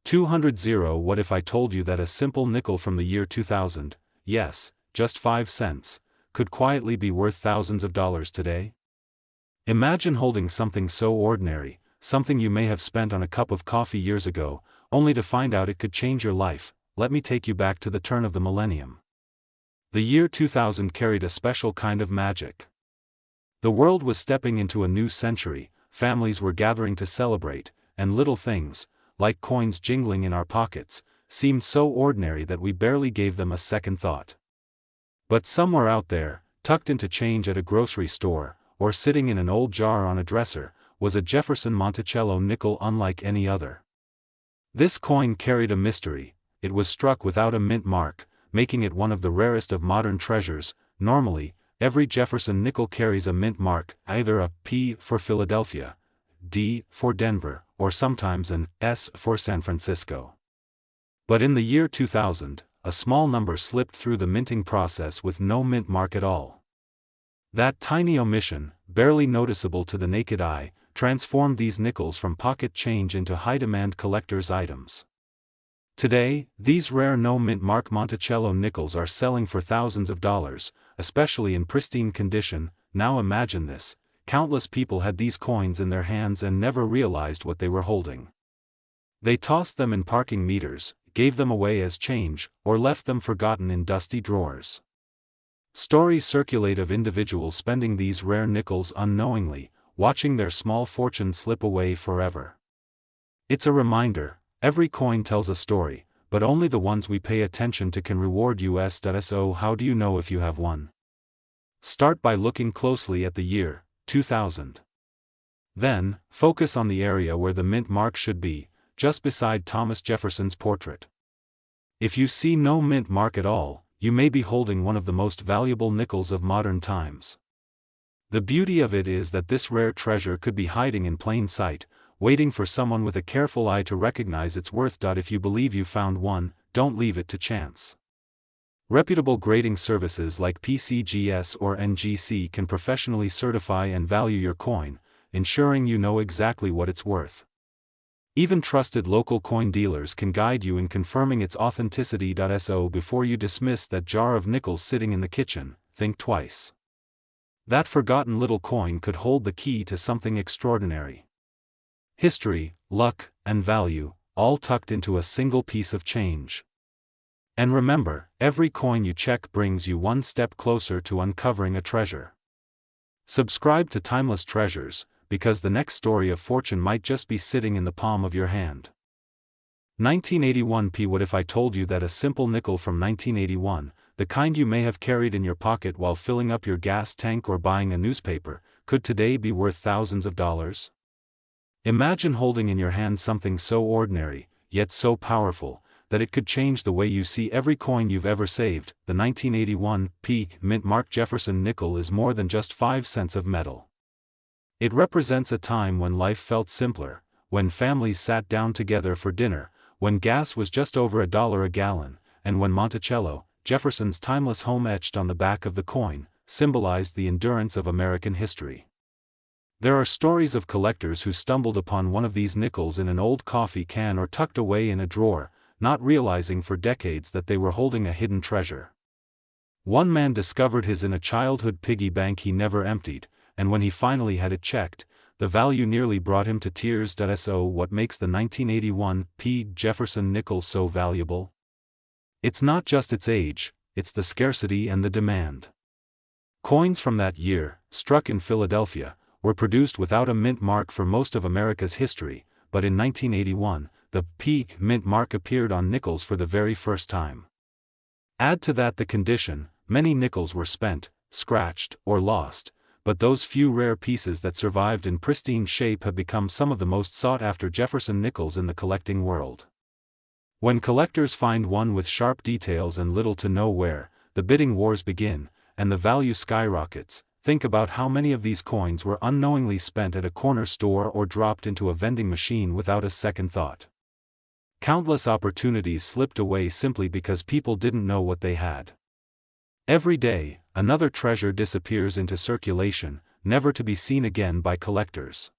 200. What if I told you that a simple nickel from the year 2000, yes, just 5 cents, could quietly be worth thousands of dollars today? Imagine holding something so ordinary, something you may have spent on a cup of coffee years ago, only to find out it could change your life. Let me take you back to the turn of the millennium. The year 2000 carried a special kind of magic. The world was stepping into a new century, families were gathering to celebrate, and little things, like coins jingling in our pockets, seemed so ordinary that we barely gave them a second thought. But somewhere out there, tucked into change at a grocery store, or sitting in an old jar on a dresser, was a Jefferson nickel unlike any other. This coin carried a mystery. It was struck without a mint mark, making it one of the rarest of modern treasures. Normally, every Jefferson nickel carries a mint mark, either a P for Philadelphia, D for Denver, or sometimes an S for San Francisco. But in the year 2000, a small number slipped through the minting process with no mint mark at all. That tiny omission, barely noticeable to the naked eye, transformed these nickels from pocket change into high-demand collector's items. Today, these rare no-mint mark Monticello nickels are selling for thousands of dollars, especially in pristine condition. Now imagine this: countless people had these coins in their hands and never realized what they were holding. They tossed them in parking meters, gave them away as change, or left them forgotten in dusty drawers. Stories circulate of individuals spending these rare nickels unknowingly, watching their small fortune slip away forever. It's a reminder: every coin tells a story, but only the ones we pay attention to can reward us. So how do you know if you have one? Start by looking closely at the year 2000. Then, focus on the area where the mint mark should be, just beside Thomas Jefferson's portrait. If you see no mint mark at all, you may be holding one of the most valuable nickels of modern times. The beauty of it is that this rare treasure could be hiding in plain sight, waiting for someone with a careful eye to recognize its worth. If you believe you found one, don't leave it to chance. Reputable grading services like PCGS or NGC can professionally certify and value your coin, ensuring you know exactly what it's worth. Even trusted local coin dealers can guide you in confirming its authenticity. So before you dismiss that jar of nickels sitting in the kitchen, think twice. That forgotten little coin could hold the key to something extraordinary. History, luck, and value, all tucked into a single piece of change. And remember, every coin you check brings you one step closer to uncovering a treasure. Subscribe to Timeless Treasures, because the next story of fortune might just be sitting in the palm of your hand. 1981. What if I told you that a simple nickel from 1981, the kind you may have carried in your pocket while filling up your gas tank or buying a newspaper, could today be worth thousands of dollars? Imagine holding in your hand something so ordinary, yet so powerful, that it could change the way you see every coin you've ever saved. The 1981 mint mark Jefferson nickel is more than just 5 cents of metal. It represents a time when life felt simpler, when families sat down together for dinner, when gas was just over $1 a gallon, and when Monticello, Jefferson's timeless home etched on the back of the coin, symbolized the endurance of American history. There are stories of collectors who stumbled upon one of these nickels in an old coffee can or tucked away in a drawer, not realizing for decades that they were holding a hidden treasure. One man discovered his in a childhood piggy bank he never emptied, and when he finally had it checked, the value nearly brought him to tears. So what makes the 1981 Jefferson nickel so valuable? It's not just its age, it's the scarcity and the demand. Coins from that year, struck in Philadelphia, were produced without a mint mark for most of America's history, but in 1981, the mint mark appeared on nickels for the very first time. Add to that the condition: many nickels were spent, scratched, or lost, but those few rare pieces that survived in pristine shape have become some of the most sought-after Jefferson nickels in the collecting world. When collectors find one with sharp details and little to no wear, the bidding wars begin, and the value skyrockets. Think about how many of these coins were unknowingly spent at a corner store or dropped into a vending machine without a second thought. Countless opportunities slipped away simply because people didn't know what they had. Every day, another treasure disappears into circulation, never to be seen again by collectors.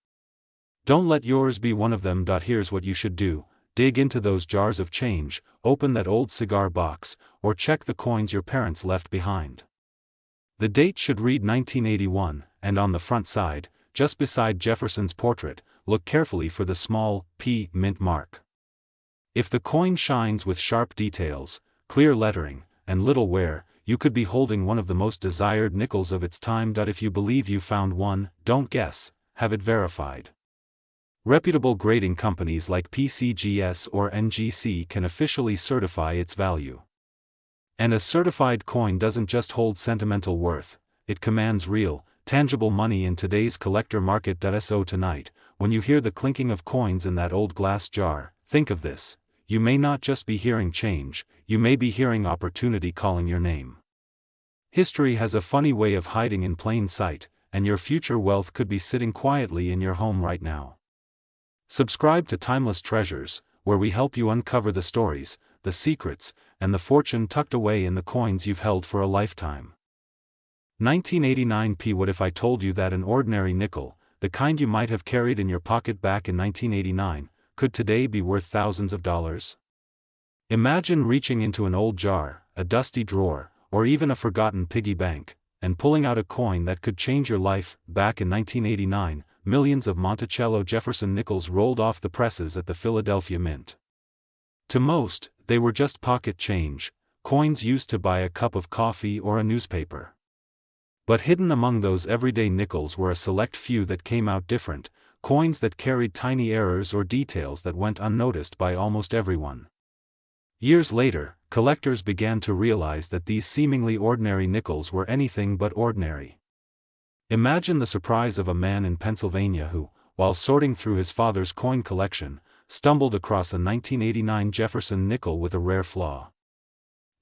Don't let yours be one of them. Here's what you should do: dig into those jars of change, open that old cigar box, or check the coins your parents left behind. The date should read 1981, and on the front side, just beside Jefferson's portrait, look carefully for the small P mint mark. If the coin shines with sharp details, clear lettering, and little wear, you could be holding one of the most desired nickels of its time. If you believe you found one, don't guess, have it verified. Reputable grading companies like PCGS or NGC can officially certify its value. And a certified coin doesn't just hold sentimental worth, it commands real, tangible money in today's collector market. So tonight, when you hear the clinking of coins in that old glass jar, think of this: you may not just be hearing change, you may be hearing opportunity calling your name. History has a funny way of hiding in plain sight, and your future wealth could be sitting quietly in your home right now. Subscribe to Timeless Treasures, where we help you uncover the stories, the secrets, and the fortune tucked away in the coins you've held for a lifetime. 1989 P. What if I told you that an ordinary nickel, the kind you might have carried in your pocket back in 1989, could today be worth thousands of dollars? Imagine reaching into an old jar, a dusty drawer, or even a forgotten piggy bank, and pulling out a coin that could change your life. Back in 1989, millions of Monticello Jefferson nickels rolled off the presses at the Philadelphia Mint. To most, they were just pocket change, coins used to buy a cup of coffee or a newspaper. But hidden among those everyday nickels were a select few that came out different, coins that carried tiny errors or details that went unnoticed by almost everyone. Years later, collectors began to realize that these seemingly ordinary nickels were anything but ordinary. Imagine the surprise of a man in Pennsylvania who, while sorting through his father's coin collection, stumbled across a 1989 Jefferson nickel with a rare flaw.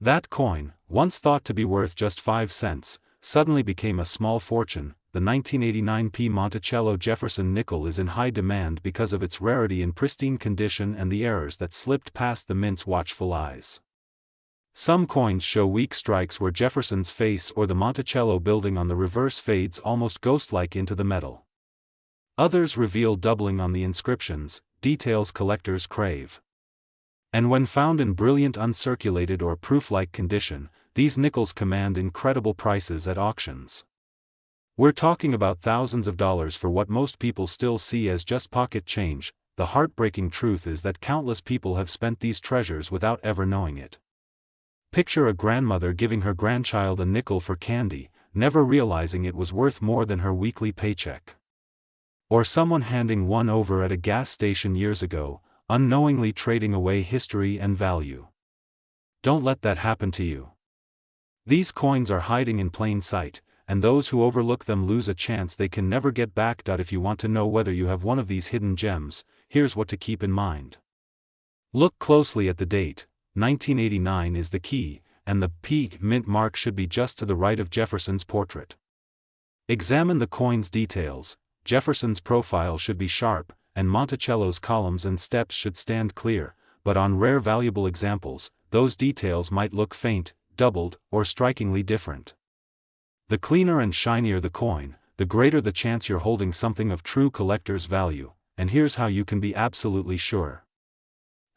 That coin, once thought to be worth just 5 cents, suddenly became a small fortune. The 1989 P. Monticello Jefferson nickel is in high demand because of its rarity in pristine condition and the errors that slipped past the mint's watchful eyes. Some coins show weak strikes where Jefferson's face or the Monticello building on the reverse fades almost ghost-like into the metal. Others reveal doubling on the inscriptions, details collectors crave. And when found in brilliant uncirculated or proof-like condition, these nickels command incredible prices at auctions. We're talking about thousands of dollars for what most people still see as just pocket change. The heartbreaking truth is that countless people have spent these treasures without ever knowing it. Picture a grandmother giving her grandchild a nickel for candy, never realizing it was worth more than her weekly paycheck. Or someone handing one over at a gas station years ago, unknowingly trading away history and value. Don't let that happen to you. These coins are hiding in plain sight, and those who overlook them lose a chance they can never get back. If you want to know whether you have one of these hidden gems, here's what to keep in mind. Look closely at the date. 1989 is the key, and the P mint mark should be just to the right of Jefferson's portrait. Examine the coin's details. Jefferson's profile should be sharp, and Monticello's columns and steps should stand clear, but on rare valuable examples, those details might look faint, doubled, or strikingly different. The cleaner and shinier the coin, the greater the chance you're holding something of true collector's value, and here's how you can be absolutely sure.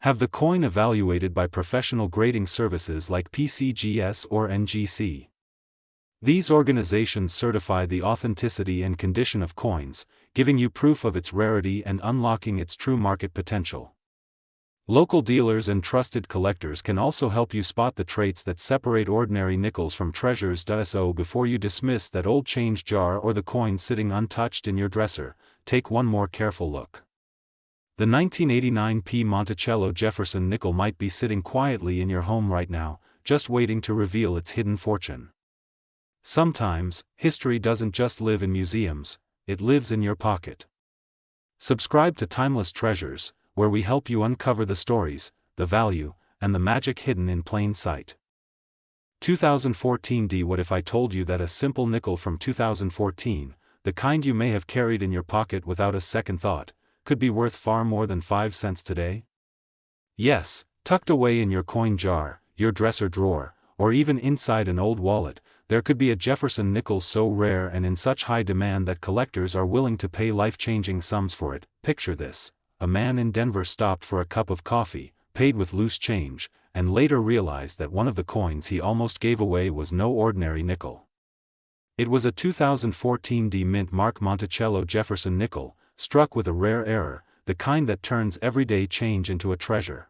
Have the coin evaluated by professional grading services like PCGS or NGC. These organizations certify the authenticity and condition of coins, giving you proof of its rarity and unlocking its true market potential. Local dealers and trusted collectors can also help you spot the traits that separate ordinary nickels from treasures. So before you dismiss that old change jar or the coin sitting untouched in your dresser, take one more careful look. The 1989 P. Monticello Jefferson nickel might be sitting quietly in your home right now, just waiting to reveal its hidden fortune. Sometimes, history doesn't just live in museums, it lives in your pocket. Subscribe to Timeless Treasures, where we help you uncover the stories, the value, and the magic hidden in plain sight. 2014 D. What if I told you that a simple nickel from 2014, the kind you may have carried in your pocket without a second thought, could be worth far more than 5 cents today? Yes, tucked away in your coin jar, your dresser drawer, or even inside an old wallet, there could be a Jefferson nickel so rare and in such high demand that collectors are willing to pay life-changing sums for it. Picture this: a man in Denver stopped for a cup of coffee, paid with loose change, and later realized that one of the coins he almost gave away was no ordinary nickel. It was a 2014 D-Mint Mark Monticello Jefferson Nickel, struck with a rare error, the kind that turns everyday change into a treasure.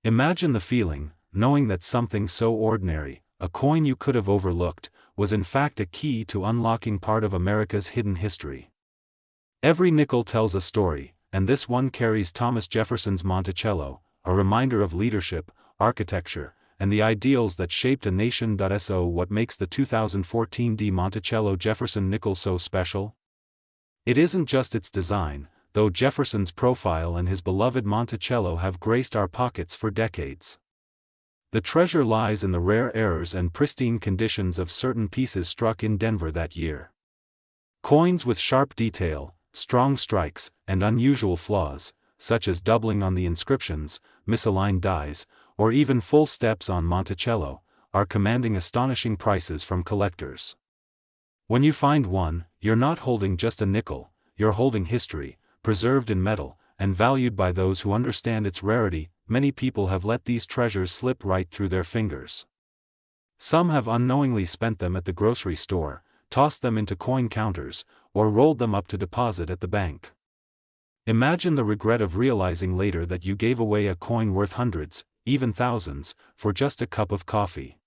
Imagine the feeling, knowing that something so ordinary, a coin you could have overlooked, was in fact a key to unlocking part of America's hidden history. Every nickel tells a story, and this one carries Thomas Jefferson's Monticello, a reminder of leadership, architecture, and the ideals that shaped a nation. So what makes the 2014 D Monticello Jefferson Nickel so special? It isn't just its design, though Jefferson's profile and his beloved Monticello have graced our pockets for decades. The treasure lies in the rare errors and pristine conditions of certain pieces struck in Denver that year. Coins with sharp detail, strong strikes, and unusual flaws, such as doubling on the inscriptions, misaligned dies, or even full steps on Monticello, are commanding astonishing prices from collectors. When you find one, you're not holding just a nickel, you're holding history, preserved in metal, and valued by those who understand its rarity. Many people have let these treasures slip right through their fingers. Some have unknowingly spent them at the grocery store, tossed them into coin counters, or rolled them up to deposit at the bank. Imagine the regret of realizing later that you gave away a coin worth hundreds, even thousands, for just a cup of coffee.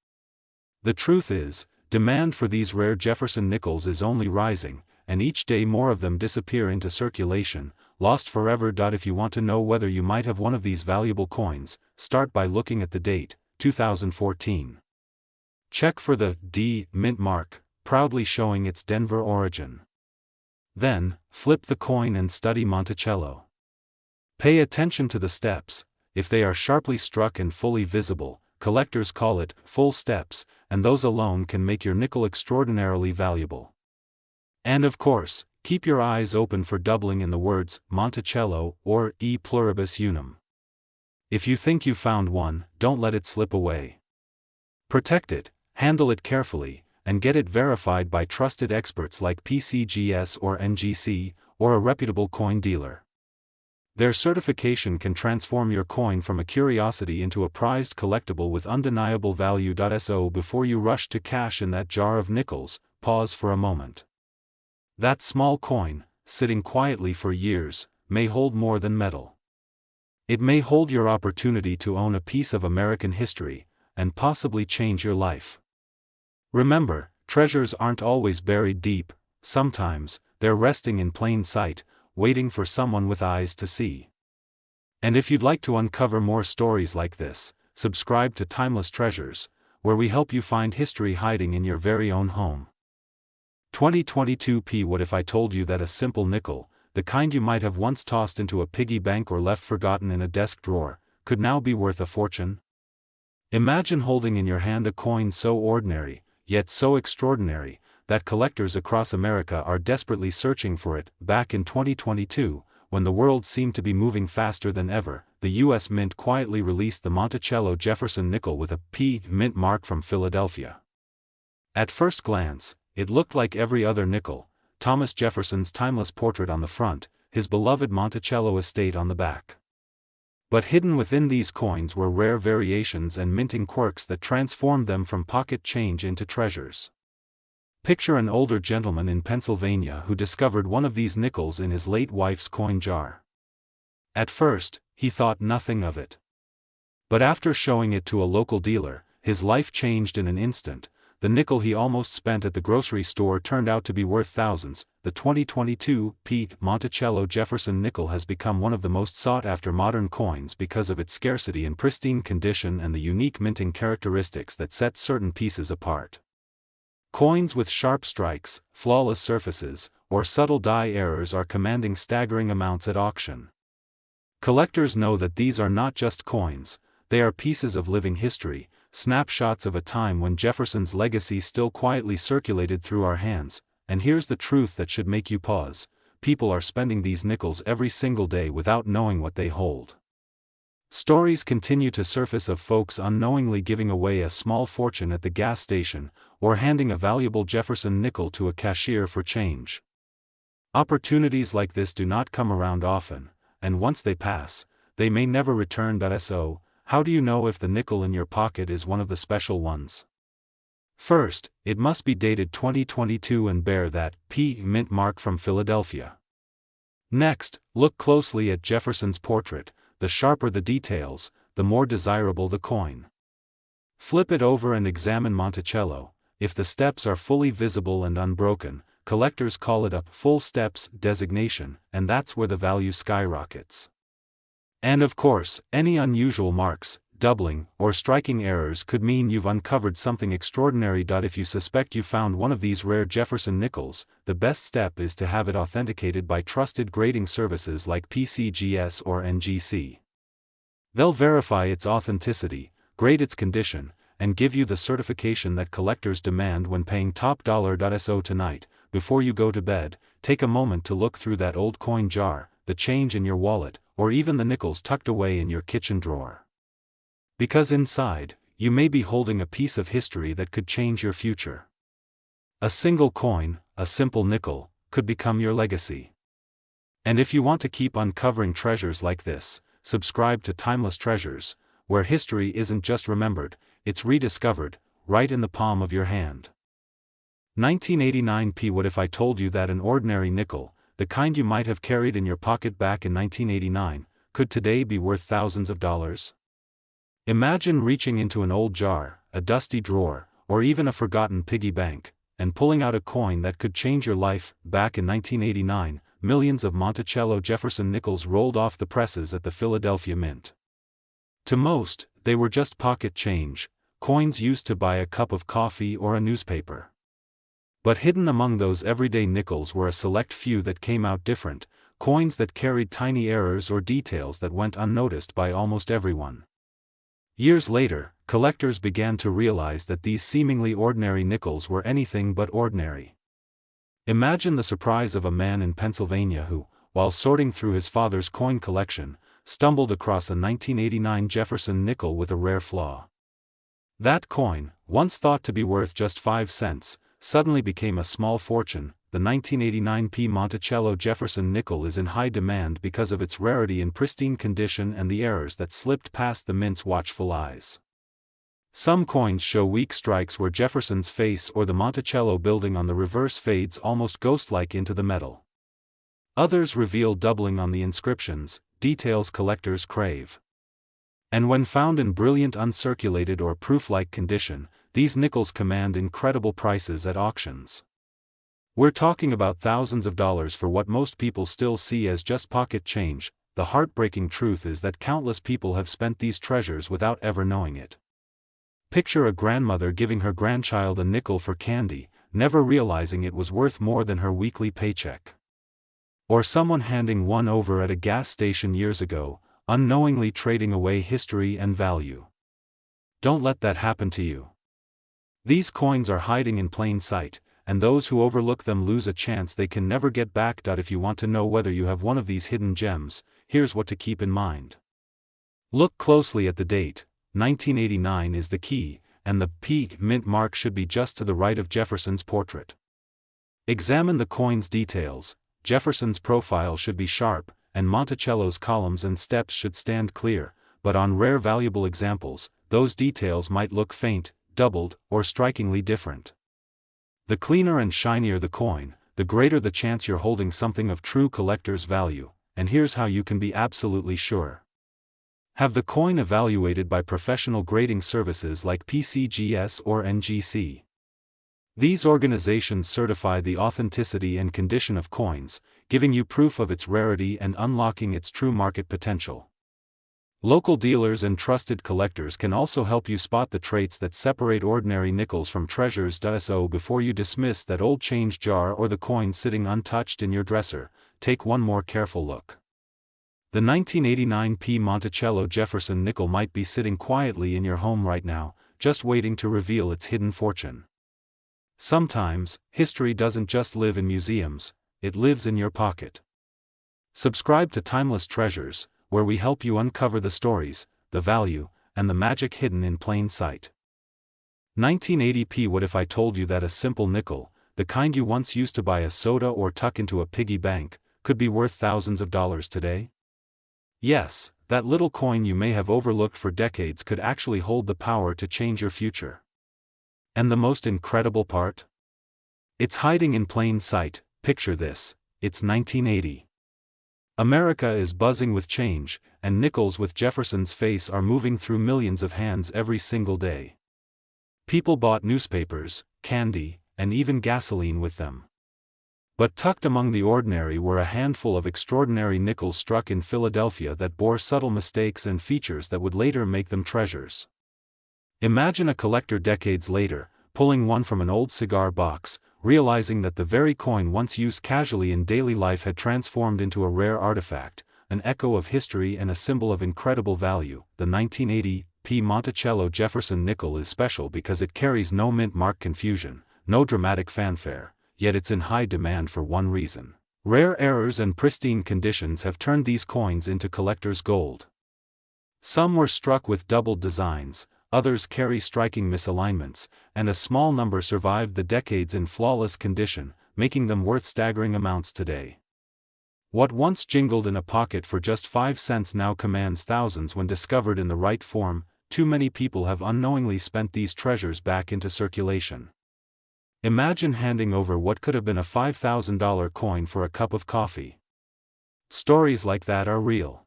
The truth is, demand for these rare Jefferson nickels is only rising, and each day more of them disappear into circulation, lost forever. If you want to know whether you might have one of these valuable coins, start by looking at the date, 2014. Check for the D mint mark, proudly showing its Denver origin. Then, flip the coin and study Monticello. Pay attention to the steps. If they are sharply struck and fully visible, collectors call it full steps, and those alone can make your nickel extraordinarily valuable. And of course, keep your eyes open for doubling in the words Monticello or E pluribus unum. If you think you found one, don't let it slip away. Protect it, handle it carefully, and get it verified by trusted experts like PCGS or NGC, or a reputable coin dealer. Their certification can transform your coin from a curiosity into a prized collectible with undeniable value. So before you rush to cash in that jar of nickels, pause for a moment. That small coin, sitting quietly for years, may hold more than metal. It may hold your opportunity to own a piece of American history, and possibly change your life. Remember, treasures aren't always buried deep, sometimes, they're resting in plain sight, waiting for someone with eyes to see. And if you'd like to uncover more stories like this, subscribe to Timeless Treasures, where we help you find history hiding in your very own home. 2022 What if I told you that a simple nickel, the kind you might have once tossed into a piggy bank or left forgotten in a desk drawer, could now be worth a fortune? Imagine holding in your hand a coin so ordinary, yet so extraordinary, that collectors across America are desperately searching for it. Back in 2022, when the world seemed to be moving faster than ever, the U.S. Mint quietly released the Monticello Jefferson Nickel with a P mint mark from Philadelphia. At first glance, it looked like every other nickel, Thomas Jefferson's timeless portrait on the front, his beloved Monticello estate on the back. But hidden within these coins were rare variations and minting quirks that transformed them from pocket change into treasures. Picture an older gentleman in Pennsylvania who discovered one of these nickels in his late wife's coin jar. At first, he thought nothing of it. But after showing it to a local dealer, his life changed in an instant. The nickel he almost spent at the grocery store turned out to be worth thousands. The 2022 P Monticello Jefferson Nickel has become one of the most sought-after modern coins because of its scarcity and pristine condition and the unique minting characteristics that set certain pieces apart. Coins with sharp strikes, flawless surfaces, or subtle die errors are commanding staggering amounts at auction. Collectors know that these are not just coins, they are pieces of living history, snapshots of a time when Jefferson's legacy still quietly circulated through our hands. And here's the truth that should make you pause: people are spending these nickels every single day without knowing what they hold. Stories continue to surface of folks unknowingly giving away a small fortune at the gas station, or handing a valuable Jefferson nickel to a cashier for change. Opportunities like this do not come around often, and once they pass, they may never return. So, how do you know if the nickel in your pocket is one of the special ones? First, it must be dated 2022 and bear that P mint mark from Philadelphia. Next, look closely at Jefferson's portrait. The sharper the details, the more desirable the coin. Flip it over and examine Monticello. If the steps are fully visible and unbroken, collectors call it a full steps designation, and that's where the value skyrockets. And of course, any unusual marks, doubling, or striking errors could mean you've uncovered something extraordinary. If you suspect you found one of these rare Jefferson nickels, the best step is to have it authenticated by trusted grading services like PCGS or NGC. They'll verify its authenticity, grade its condition, and give you the certification that collectors demand when paying top dollar. So tonight, before you go to bed, take a moment to look through that old coin jar, the change in your wallet, or even the nickels tucked away in your kitchen drawer. Because inside, you may be holding a piece of history that could change your future. A single coin, a simple nickel, could become your legacy. And if you want to keep uncovering treasures like this, subscribe to Timeless Treasures, where history isn't just remembered, it's rediscovered, right in the palm of your hand. 1989 P. What if I told you that an ordinary nickel, the kind you might have carried in your pocket back in 1989, could today be worth thousands of dollars? Imagine reaching into an old jar, a dusty drawer, or even a forgotten piggy bank, and pulling out a coin that could change your life. Back in 1989, millions of Monticello Jefferson nickels rolled off the presses at the Philadelphia Mint. To most, they were just pocket change, coins used to buy a cup of coffee or a newspaper. But hidden among those everyday nickels were a select few that came out different, coins that carried tiny errors or details that went unnoticed by almost everyone. Years later, collectors began to realize that these seemingly ordinary nickels were anything but ordinary. Imagine the surprise of a man in Pennsylvania who, while sorting through his father's coin collection, stumbled across a 1989 Jefferson nickel with a rare flaw. That coin, once thought to be worth just 5 cents, suddenly became a small fortune. The 1989 P. Monticello Jefferson nickel is in high demand because of its rarity and pristine condition and the errors that slipped past the mint's watchful eyes. Some coins show weak strikes where Jefferson's face or the Monticello building on the reverse fades almost ghost-like into the metal. Others reveal doubling on the inscriptions, details collectors crave. And when found in brilliant uncirculated or proof-like condition, these nickels command incredible prices at auctions. We're talking about thousands of dollars for what most people still see as just pocket change. The heartbreaking truth is that countless people have spent these treasures without ever knowing it. Picture a grandmother giving her grandchild a nickel for candy, never realizing it was worth more than her weekly paycheck. Or someone handing one over at a gas station years ago, unknowingly trading away history and value. Don't let that happen to you. These coins are hiding in plain sight, and those who overlook them lose a chance they can never get back. If you want to know whether you have one of these hidden gems, here's what to keep in mind. Look closely at the date. 1989 is the key, and the P mint mark should be just to the right of Jefferson's portrait. Examine the coin's details. Jefferson's profile should be sharp, and Monticello's columns and steps should stand clear, but on rare valuable examples, those details might look faint, doubled, or strikingly different. The cleaner and shinier the coin, the greater the chance you're holding something of true collector's value, and here's how you can be absolutely sure. Have the coin evaluated by professional grading services like PCGS or NGC. These organizations certify the authenticity and condition of coins, giving you proof of its rarity and unlocking its true market potential. Local dealers and trusted collectors can also help you spot the traits that separate ordinary nickels from treasures. So before you dismiss that old change jar or the coin sitting untouched in your dresser, take one more careful look. The 1989 P. Monticello Jefferson nickel might be sitting quietly in your home right now, just waiting to reveal its hidden fortune. Sometimes, history doesn't just live in museums, it lives in your pocket. Subscribe to Timeless Treasures, where we help you uncover the stories, the value, and the magic hidden in plain sight. 1980 P. What if I told you that a simple nickel, the kind you once used to buy a soda or tuck into a piggy bank, could be worth thousands of dollars today? Yes, that little coin you may have overlooked for decades could actually hold the power to change your future. And the most incredible part? It's hiding in plain sight. Picture this, it's 1980. America is buzzing with change, and nickels with Jefferson's face are moving through millions of hands every single day. People bought newspapers, candy, and even gasoline with them. But tucked among the ordinary were a handful of extraordinary nickels struck in Philadelphia that bore subtle mistakes and features that would later make them treasures. Imagine a collector decades later, pulling one from an old cigar box, realizing that the very coin once used casually in daily life had transformed into a rare artifact, an echo of history and a symbol of incredible value. The 1980 P. Monticello Jefferson nickel is special because it carries no mint mark confusion, no dramatic fanfare, yet it's in high demand for one reason. Rare errors and pristine conditions have turned these coins into collector's gold. Some were struck with doubled designs, others carry striking misalignments, and a small number survived the decades in flawless condition, making them worth staggering amounts today. What once jingled in a pocket for just 5 cents now commands thousands when discovered in the right form. Too many people have unknowingly spent these treasures back into circulation. Imagine handing over what could have been a $5,000 coin for a cup of coffee. Stories like that are real.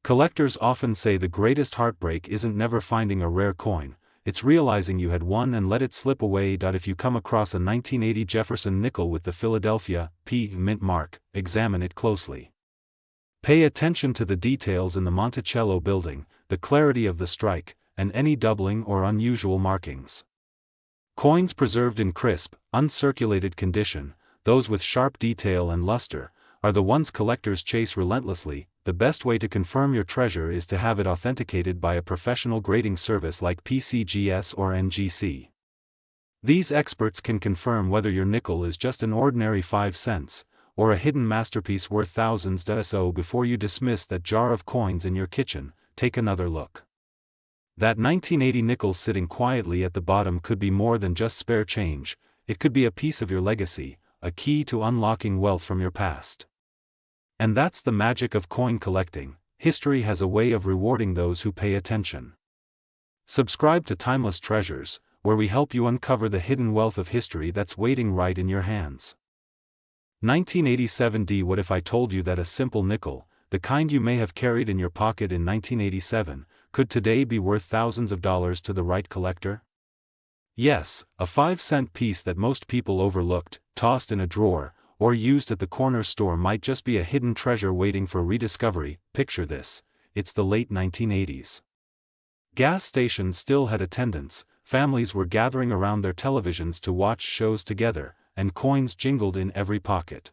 Collectors often say the greatest heartbreak isn't never finding a rare coin, it's realizing you had one and let it slip away. If you come across a 1980 Jefferson nickel with the Philadelphia P. mint mark, examine it closely. Pay attention to the details in the Monticello building, the clarity of the strike, and any doubling or unusual markings. Coins preserved in crisp, uncirculated condition, those with sharp detail and luster, are the ones collectors chase relentlessly. The best way to confirm your treasure is to have it authenticated by a professional grading service like PCGS or NGC. These experts can confirm whether your nickel is just an ordinary 5 cents, or a hidden masterpiece worth thousands. So before you dismiss that jar of coins in your kitchen, take another look. That 1980 nickel sitting quietly at the bottom could be more than just spare change, it could be a piece of your legacy, a key to unlocking wealth from your past. And that's the magic of coin collecting. History has a way of rewarding those who pay attention. Subscribe to Timeless Treasures, where we help you uncover the hidden wealth of history that's waiting right in your hands. 1987. What if I told you that a simple nickel, the kind you may have carried in your pocket in 1987, could today be worth thousands of dollars to the right collector? Yes, a 5-cent piece that most people overlooked, tossed in a drawer, or used at the corner store might just be a hidden treasure waiting for rediscovery. Picture this, it's the late 1980s. Gas stations still had attendants, families were gathering around their televisions to watch shows together, and coins jingled in every pocket.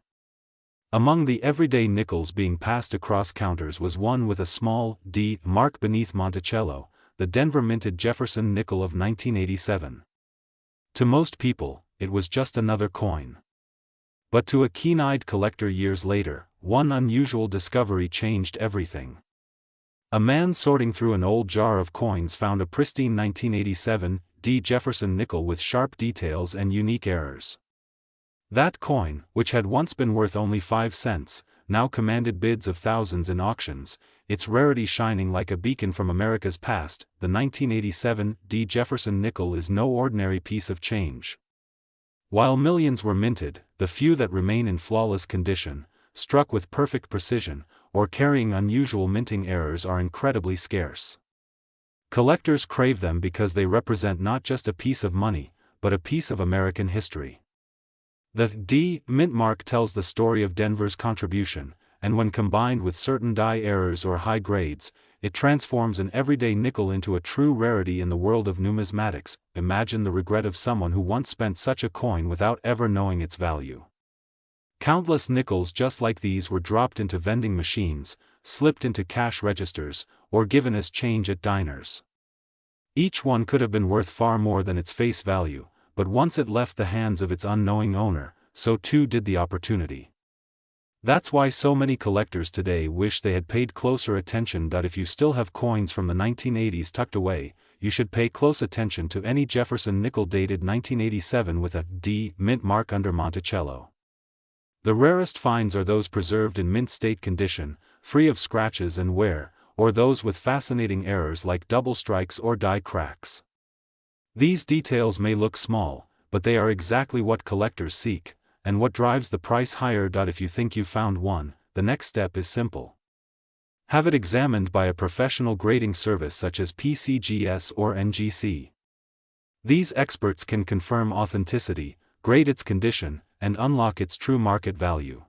Among the everyday nickels being passed across counters was one with a small D mark beneath Monticello, the Denver minted Jefferson nickel of 1987. To most people, it was just another coin. But to a keen-eyed collector years later, one unusual discovery changed everything. A man sorting through an old jar of coins found a pristine 1987 D Jefferson nickel with sharp details and unique errors. That coin, which had once been worth only 5 cents, now commanded bids of thousands in auctions, its rarity shining like a beacon from America's past. The 1987 D Jefferson nickel is no ordinary piece of change. While millions were minted, the few that remain in flawless condition, struck with perfect precision, or carrying unusual minting errors are incredibly scarce. Collectors crave them because they represent not just a piece of money, but a piece of American history. The D mint mark tells the story of Denver's contribution, and when combined with certain die errors or high grades, it transforms an everyday nickel into a true rarity in the world of numismatics. Imagine the regret of someone who once spent such a coin without ever knowing its value. Countless nickels just like these were dropped into vending machines, slipped into cash registers, or given as change at diners. Each one could have been worth far more than its face value, but once it left the hands of its unknowing owner, so too did the opportunity. That's why so many collectors today wish they had paid closer attention. If you still have coins from the 1980s tucked away, you should pay close attention to any Jefferson nickel dated 1987 with a D mint mark under Monticello. The rarest finds are those preserved in mint state condition, free of scratches and wear, or those with fascinating errors like double strikes or die cracks. These details may look small, but they are exactly what collectors seek, and what drives the price higher. If you think you found one, the next step is simple. Have it examined by a professional grading service such as PCGS or NGC. These experts can confirm authenticity, grade its condition, and unlock its true market value.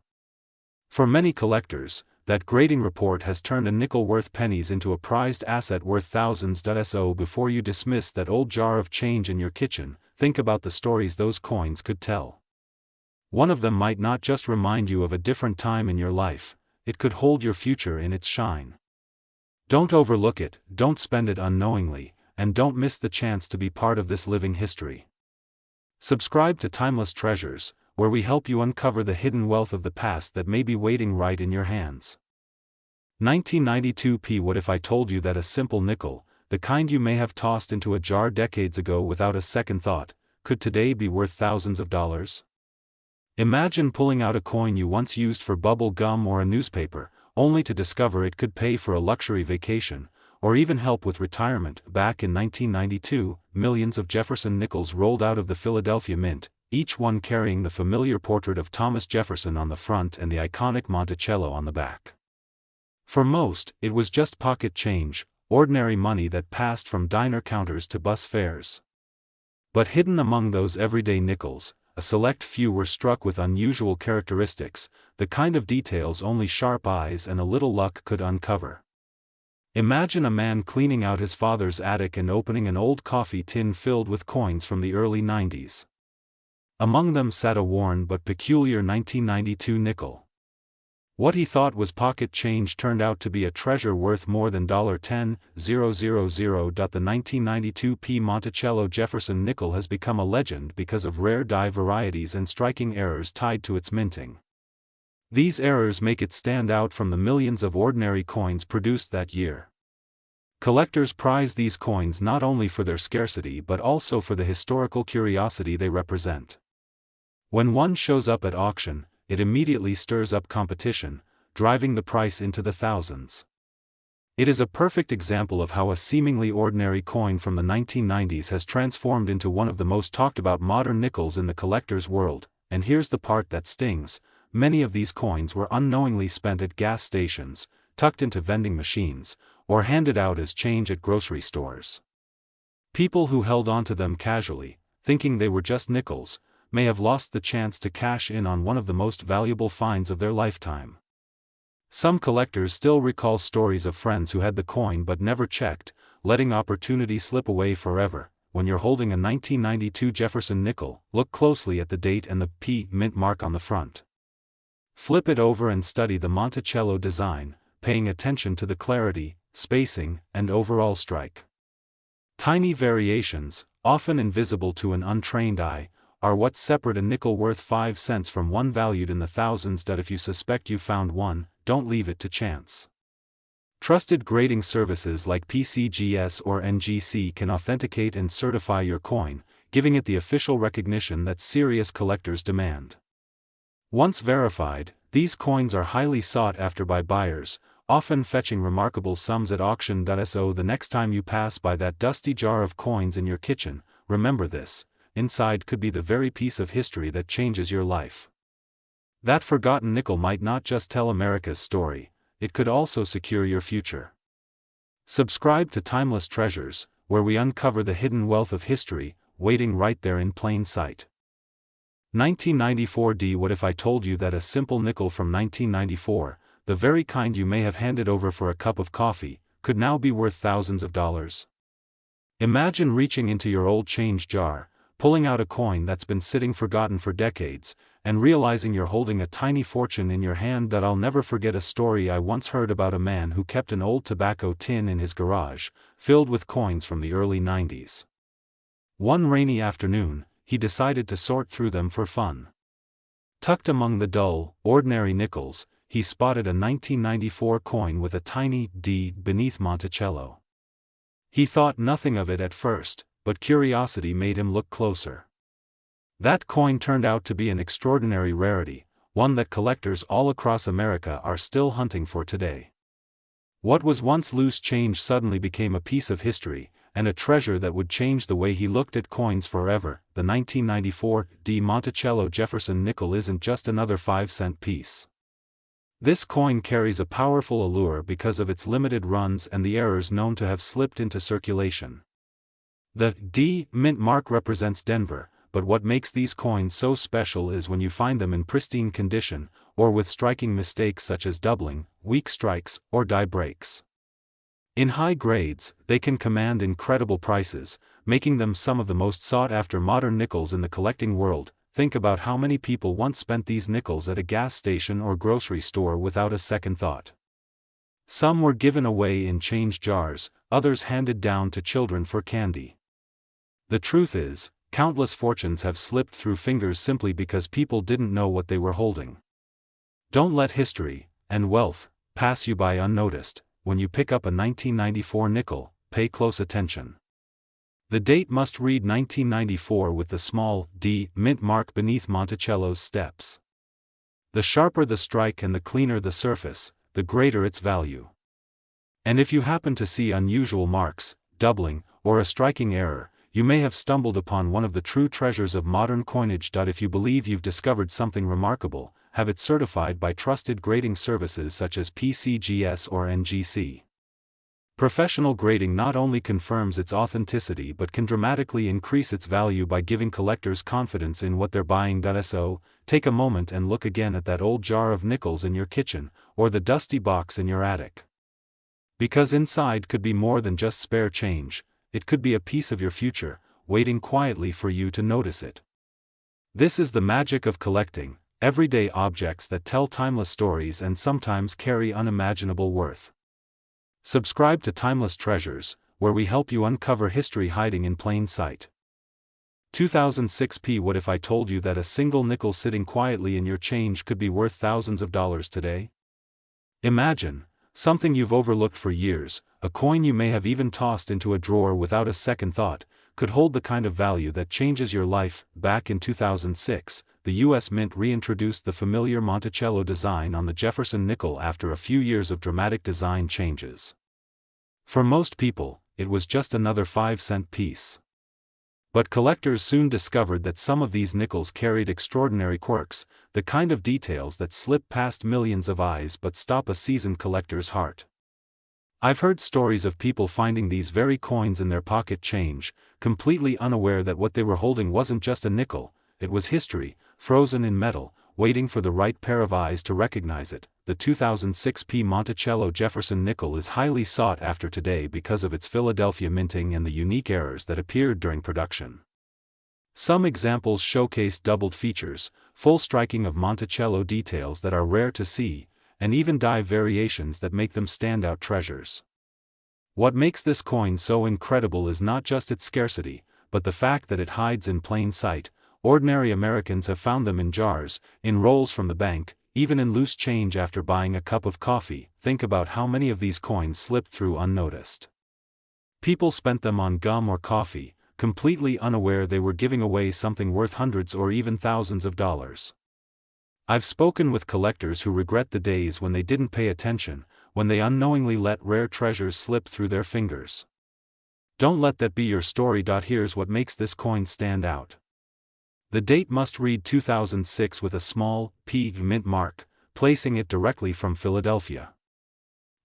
For many collectors, that grading report has turned a nickel worth pennies into a prized asset worth thousands. So before you dismiss that old jar of change in your kitchen, think about the stories those coins could tell. One of them might not just remind you of a different time in your life, it could hold your future in its shine. Don't overlook it, don't spend it unknowingly, and don't miss the chance to be part of this living history. Subscribe to Timeless Treasures, where we help you uncover the hidden wealth of the past that may be waiting right in your hands. 1992p. What if I told you that a simple nickel, the kind you may have tossed into a jar decades ago without a second thought, could today be worth thousands of dollars? Imagine pulling out a coin you once used for bubble gum or a newspaper, only to discover it could pay for a luxury vacation, or even help with retirement. Back in 1992, millions of Jefferson nickels rolled out of the Philadelphia Mint, each one carrying the familiar portrait of Thomas Jefferson on the front and the iconic Monticello on the back. For most, it was just pocket change, ordinary money that passed from diner counters to bus fares. But hidden among those everyday nickels, a select few were struck with unusual characteristics, the kind of details only sharp eyes and a little luck could uncover. Imagine a man cleaning out his father's attic and opening an old coffee tin filled with coins from the early 90s. Among them sat a worn but peculiar 1992 nickel. What he thought was pocket change turned out to be a treasure worth more than $10,000. The 1992p Monticello Jefferson nickel has become a legend because of rare die varieties and striking errors tied to its minting. These errors make it stand out from the millions of ordinary coins produced that year. Collectors prize these coins not only for their scarcity but also for the historical curiosity they represent. When one shows up at auction, it immediately stirs up competition, driving the price into the thousands. It is a perfect example of how a seemingly ordinary coin from the 1990s has transformed into one of the most talked about modern nickels in the collector's world. And here's the part that stings: many of these coins were unknowingly spent at gas stations, tucked into vending machines, or handed out as change at grocery stores. People who held onto them casually, thinking they were just nickels, may have lost the chance to cash in on one of the most valuable finds of their lifetime. Some collectors still recall stories of friends who had the coin but never checked, letting opportunity slip away forever. When you're holding a 1992 Jefferson nickel, look closely at the date and the P mint mark on the front. Flip it over and study the Monticello design, paying attention to the clarity, spacing, and overall strike. Tiny variations, often invisible to an untrained eye, are what separate a nickel worth 5 cents from one valued in the thousands. If you suspect you found one, don't leave it to chance. Trusted grading services like PCGS or NGC can authenticate and certify your coin, giving it the official recognition that serious collectors demand. Once verified, these coins are highly sought after by buyers, often fetching remarkable sums at auction. So the next time you pass by that dusty jar of coins in your kitchen, remember this: inside could be the very piece of history that changes your life. That forgotten nickel might not just tell America's story, it could also secure your future. Subscribe to Timeless Treasures, where we uncover the hidden wealth of history, waiting right there in plain sight. 1994d. What if I told you that a simple nickel from 1994, the very kind you may have handed over for a cup of coffee, could now be worth thousands of dollars? Imagine reaching into your old change jar, pulling out a coin that's been sitting forgotten for decades, and realizing you're holding a tiny fortune in your hand. I'll never forget a story I once heard about a man who kept an old tobacco tin in his garage, filled with coins from the early 90s. One rainy afternoon, he decided to sort through them for fun. Tucked among the dull, ordinary nickels, he spotted a 1994 coin with a tiny D beneath Monticello. He thought nothing of it at first, but curiosity made him look closer. That coin turned out to be an extraordinary rarity, one that collectors all across America are still hunting for today. What was once loose change suddenly became a piece of history, and a treasure that would change the way he looked at coins forever. The 1994 D. Monticello Jefferson Nickel isn't just another 5-cent piece. This coin carries a powerful allure because of its limited runs and the errors known to have slipped into circulation. The D. mint mark represents Denver, but what makes these coins so special is when you find them in pristine condition, or with striking mistakes such as doubling, weak strikes, or die breaks. In high grades, they can command incredible prices, making them some of the most sought-after modern nickels in the collecting world. Think about how many people once spent these nickels at a gas station or grocery store without a second thought. Some were given away in change jars, others handed down to children for candy. The truth is, countless fortunes have slipped through fingers simply because people didn't know what they were holding. Don't let history, and wealth, pass you by unnoticed. When you pick up a 1994 nickel, pay close attention. The date must read 1994 with the small D mint mark beneath Monticello's steps. The sharper the strike and the cleaner the surface, the greater its value. And if you happen to see unusual marks, doubling, or a striking error, you may have stumbled upon one of the true treasures of modern coinage. If you believe you've discovered something remarkable, have it certified by trusted grading services such as PCGS or NGC. Professional grading not only confirms its authenticity but can dramatically increase its value by giving collectors confidence in what they're buying. So, take a moment and look again at that old jar of nickels in your kitchen, or the dusty box in your attic. Because inside could be more than just spare change, it could be a piece of your future, waiting quietly for you to notice it. This is the magic of collecting, everyday objects that tell timeless stories and sometimes carry unimaginable worth. Subscribe to Timeless Treasures, where we help you uncover history hiding in plain sight. 2006 P. What if I told you that a single nickel sitting quietly in your change could be worth thousands of dollars today? Imagine, something you've overlooked for years, a coin you may have even tossed into a drawer without a second thought, could hold the kind of value that changes your life. Back in 2006, the U.S. Mint reintroduced the familiar Monticello design on the Jefferson Nickel after a few years of dramatic design changes. For most people, it was just another 5-cent piece. But collectors soon discovered that some of these nickels carried extraordinary quirks, the kind of details that slip past millions of eyes but stop a seasoned collector's heart. I've heard stories of people finding these very coins in their pocket change, completely unaware that what they were holding wasn't just a nickel, it was history, frozen in metal, waiting for the right pair of eyes to recognize it. The 2006 P. Monticello Jefferson Nickel is highly sought after today because of its Philadelphia minting and the unique errors that appeared during production. Some examples showcase doubled features, full striking of Monticello details that are rare to see, and even die variations that make them standout treasures. What makes this coin so incredible is not just its scarcity, but the fact that it hides in plain sight. Ordinary Americans have found them in jars, in rolls from the bank, even in loose change after buying a cup of coffee. Think about how many of these coins slipped through unnoticed. People spent them on gum or coffee, completely unaware they were giving away something worth hundreds or even thousands of dollars. I've spoken with collectors who regret the days when they didn't pay attention, when they unknowingly let rare treasures slip through their fingers. Don't let that be your story. Here's what makes this coin stand out. The date must read 2006 with a small P mint mark, placing it directly from Philadelphia.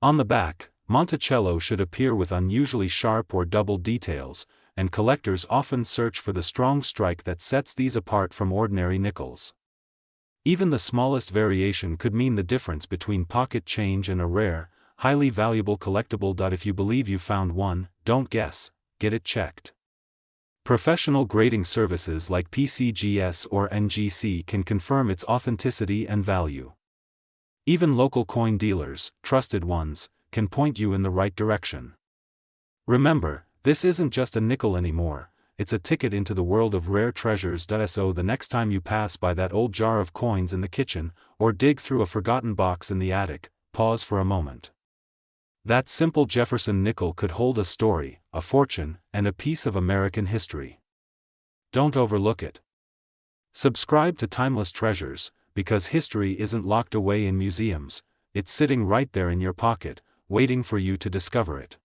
On the back, Monticello should appear with unusually sharp or double details, and collectors often search for the strong strike that sets these apart from ordinary nickels. Even the smallest variation could mean the difference between pocket change and a rare, highly valuable collectible. If you believe you found one, don't guess, get it checked. Professional grading services like PCGS or NGC can confirm its authenticity and value. Even local coin dealers, trusted ones, can point you in the right direction. Remember, this isn't just a nickel anymore, it's a ticket into the world of rare treasures. So the next time you pass by that old jar of coins in the kitchen, or dig through a forgotten box in the attic, pause for a moment. That simple Jefferson nickel could hold a story, a fortune, and a piece of American history. Don't overlook it. Subscribe to Timeless Treasures, because history isn't locked away in museums, it's sitting right there in your pocket, waiting for you to discover it.